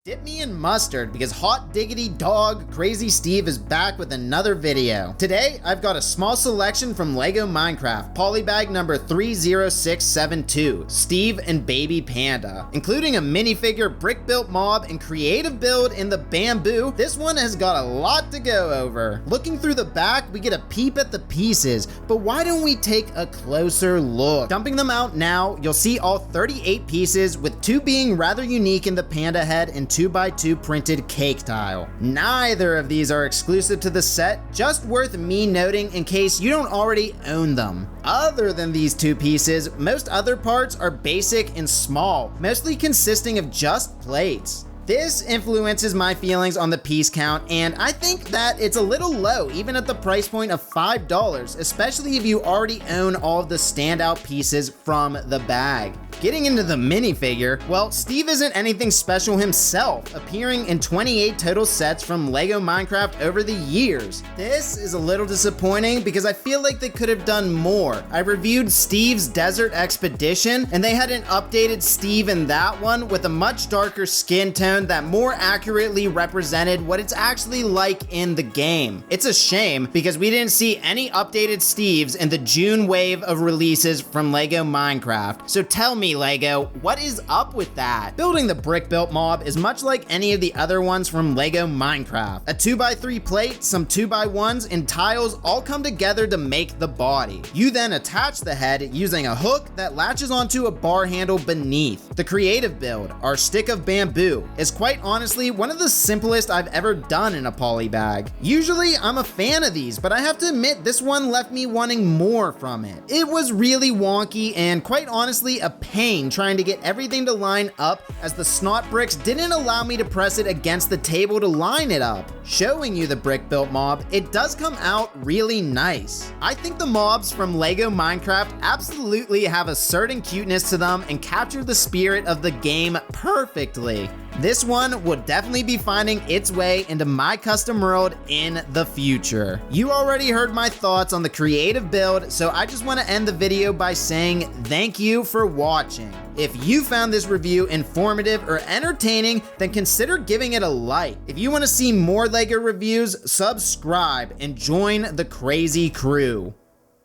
Dip me in mustard because hot diggity dog Crazy Steve is back with another video. Today, I've got a small selection from LEGO Minecraft, polybag number 30672, Steve and Baby Panda. Including a minifigure brick-built mob and creative build in the bamboo, this one has got a lot to go over. Looking through the back, we get a peep at the pieces, but why don't we take a closer look? Dumping them out now, you'll see all 38 pieces, with 2 being rather unique in the panda head and 2x2 printed cake tile. Neither of these are exclusive to the set, just worth me noting in case you don't already own them. Other than these 2 pieces, most other parts are basic and small, mostly consisting of just plates. This influences my feelings on the piece count, and I think that it's a little low even at the price point of $5, especially if you already own all of the standout pieces from the bag. Getting into the minifigure, well, Steve isn't anything special himself, appearing in 28 total sets from LEGO Minecraft over the years. This is a little disappointing because I feel like they could have done more. I reviewed Steve's Desert Expedition, and they had an updated Steve in that one with a much darker skin tone that more accurately represented what it's actually like in the game. It's a shame because we didn't see any updated Steves in the June wave of releases from LEGO Minecraft. So tell me, LEGO, what is up with that? Building the brick-built mob is much like any of the other ones from LEGO Minecraft. A 2x3 plate, some 2x1s, and tiles all come together to make the body. You then attach the head using a hook that latches onto a bar handle beneath. The creative build, our stick of bamboo, is quite honestly one of the simplest I've ever done in a poly bag. Usually I'm a fan of these, but I have to admit this one left me wanting more from it. It was really wonky and quite honestly a pain trying to get everything to line up, as the snot bricks didn't allow me to press it against the table to line it up. Showing you the brick built mob, it does come out really nice. I think the mobs from LEGO Minecraft absolutely have a certain cuteness to them and capture the spirit of the game perfectly. This one will definitely be finding its way into my custom world in the future. You already heard my thoughts on the creative build, so I just want to end the video by saying thank you for watching. If you found this review informative or entertaining, then consider giving it a like. If you want to see more LEGO reviews, subscribe and join the crazy crew.